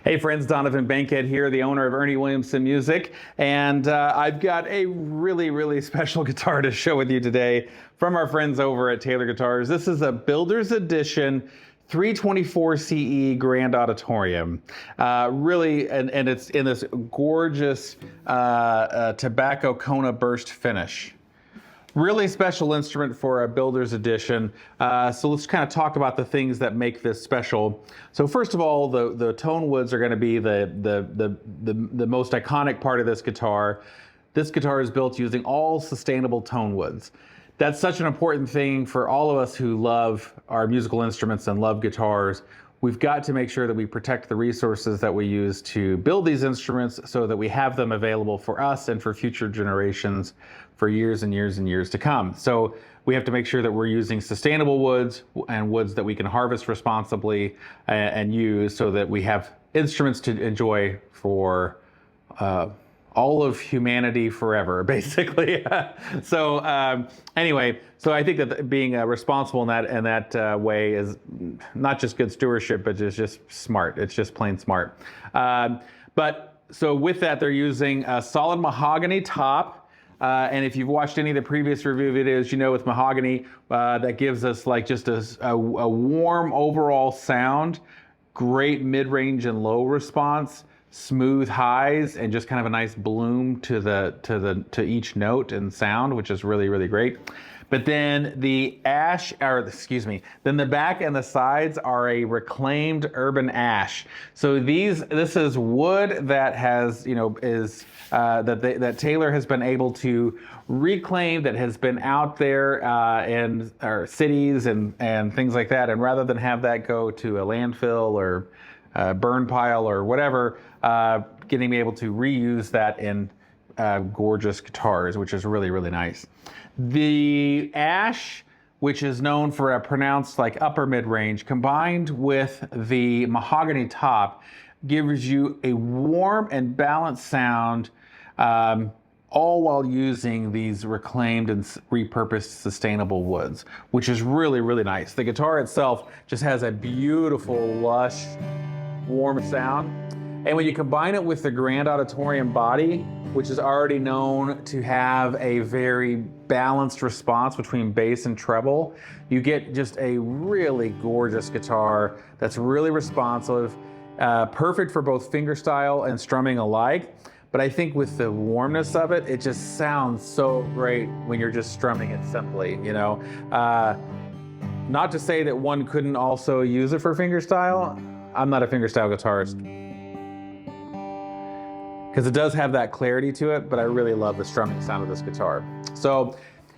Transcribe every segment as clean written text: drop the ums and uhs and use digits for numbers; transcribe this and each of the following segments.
Hey friends, Donovan Bankhead here, the owner of Ernie Williamson Music, and I've got a really special guitar to show with you today from our friends over at Taylor Guitars. This is a Builder's Edition 324 CE Grand Auditorium. Really, and it's in this gorgeous tobacco Kona burst finish. Really special instrument for a builder's edition. So let's kind of talk about the things that make this special. So first of all, the tone woods are going to be the most iconic part of this guitar. This guitar is built using all sustainable tone woods. That's such an important thing for all of us who love our musical instruments and love guitars. We've got to make sure that we protect the resources that we use to build these instruments so that we have them available for us and for future generations for years and years and years to come. So we have to make sure that we're using sustainable woods and woods that we can harvest responsibly and use so that we have instruments to enjoy for all of humanity forever, basically. Anyway, so I think that being responsible in that way is not just good stewardship, but just smart. It's just plain smart. So with that, they're using a solid mahogany top. And if you've watched any of the previous review videos, you know with mahogany, that gives us like just a warm overall sound, great mid-range and low response, smooth highs, and just kind of a nice bloom to each note and sound, which is really great. But then the then the back and the sides are a reclaimed urban ash. So this is wood that has, that Taylor has been able to reclaim, that has been out there in our cities and things like that. And rather than have that go to a landfill or burn pile or whatever, getting able to reuse that in gorgeous guitars, which is really nice. The ash, which is known for a pronounced like upper mid-range, combined with the mahogany top, gives you a warm and balanced sound, all while using these reclaimed and repurposed sustainable woods, which is really nice. The guitar itself just has a beautiful, lush, warm sound. And when you combine it with the Grand Auditorium body, which is already known to have a very balanced response between bass and treble, you get just a really gorgeous guitar that's really responsive, perfect for both fingerstyle and strumming alike. But I think with the warmness of it, it just sounds so great when you're just strumming it simply, Not to say that one couldn't also use it for fingerstyle. I'm not a fingerstyle guitarist, because it does have that clarity to it, but I really love the strumming sound of this guitar. So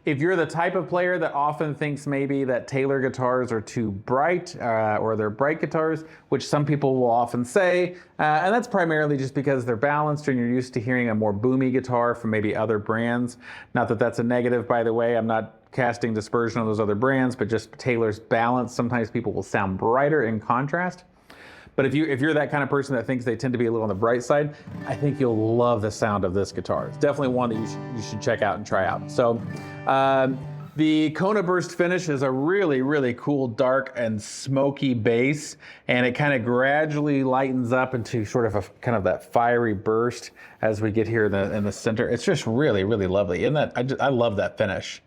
if you're the type of player that often thinks maybe that Taylor guitars are too bright, or they're bright guitars, which some people will often say, and that's primarily just because they're balanced and you're used to hearing a more boomy guitar from maybe other brands. Not that that's a negative, by the way. I'm not casting dispersion on those other brands, but just Taylor's balance. Sometimes people will sound brighter in contrast. But if you're that kind of person that thinks they tend to be a little on the bright side, I think you'll love the sound of this guitar. It's definitely one that you should check out and try out. So the Kona burst finish is a really cool, dark and smoky bass, and it kind of gradually lightens up into sort of a kind of that fiery burst as we get here in the center. It's just really lovely. I love that finish.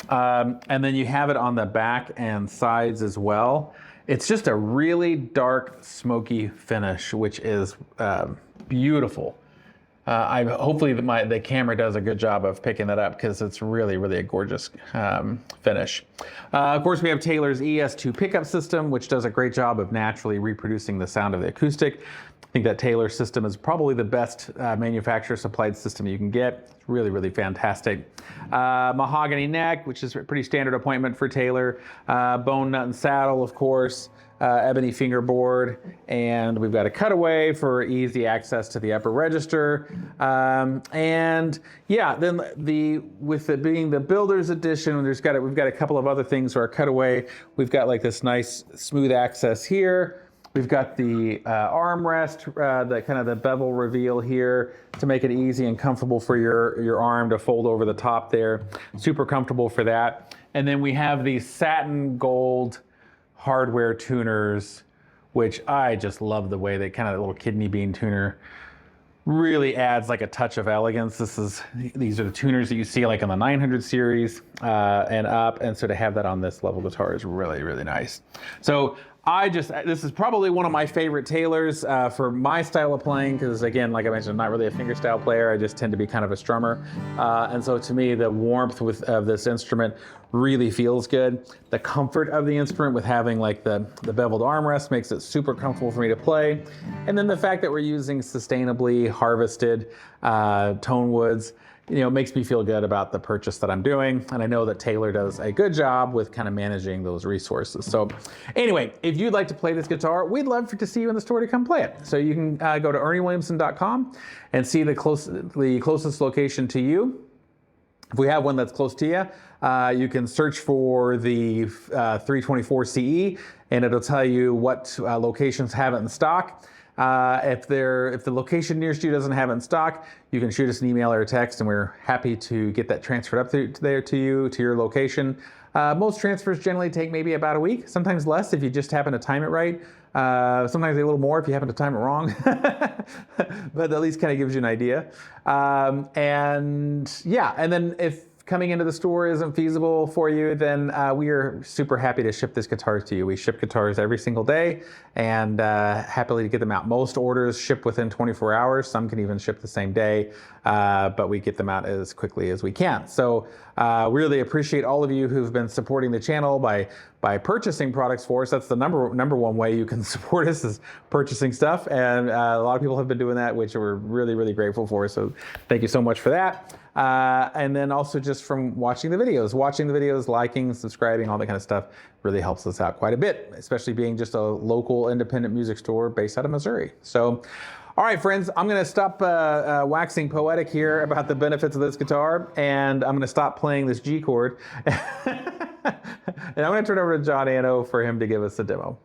And then you have it on the back and sides as well. It's just a really dark, smoky finish, which is beautiful. Hopefully the camera does a good job of picking that up, because it's really a gorgeous finish. Of course, we have Taylor's ES2 pickup system, which does a great job of naturally reproducing the sound of the acoustic. I think that Taylor system is probably the best manufacturer supplied system you can get. It's really fantastic. Mahogany neck, which is a pretty standard appointment for Taylor. Bone nut and saddle, of course. Ebony fingerboard, and we've got a cutaway for easy access to the upper register. And yeah, then with it being the Builder's Edition, we've got a couple of other things for our cutaway. We've got like this nice smooth access here. We've got the armrest, the kind of the bevel reveal here to make it easy and comfortable for your arm to fold over the top there. Super comfortable for that. And then we have these satin gold hardware tuners which I just love the way that kind of little kidney bean tuner really adds like a touch of elegance. These are the tuners that you see like on the 900 series and up, and so to have that on this level guitar is really, really nice. So this is probably one of my favorite Taylors for my style of playing, because again, like I mentioned, I'm not really a fingerstyle player. I just tend to be kind of a strummer. And so to me, the warmth of this instrument really feels good. The comfort of the instrument with having like the beveled armrest makes it super comfortable for me to play. And then the fact that we're using sustainably harvested tone woods, makes me feel good about the purchase that I'm doing. And I know that Taylor does a good job with kind of managing those resources. So anyway, if you'd like to play this guitar, we'd love to see you in the store to come play it. So you can go to erniewilliamson.com and see the closest location to you. If we have one that's close to you, you can search for the 324 CE, and it'll tell you what locations have it in stock. If the location nearest you doesn't have it in stock, you can shoot us an email or a text, and we're happy to get that transferred up to your location. Most transfers generally take maybe about a week, sometimes less if you just happen to time it right. Sometimes a little more if you happen to time it wrong, but at least kind of gives you an idea. And then if coming into the store isn't feasible for you, then we are super happy to ship this guitar to you. We ship guitars every single day, and happily to get them out. Most orders ship within 24 hours. Some can even ship the same day, but we get them out as quickly as we can. So really appreciate all of you who've been supporting the channel by purchasing products for us. That's the number one way you can support us, is purchasing stuff. And a lot of people have been doing that, which we're really, really grateful for. So thank you so much for that. And then also just from watching the videos, liking, subscribing, all that kind of stuff really helps us out quite a bit, especially being just a local independent music store based out of Missouri. So, all right, friends, I'm going to stop waxing poetic here about the benefits of this guitar, and I'm going to stop playing this G chord. And I'm going to turn it over to John Anno for him to give us a demo.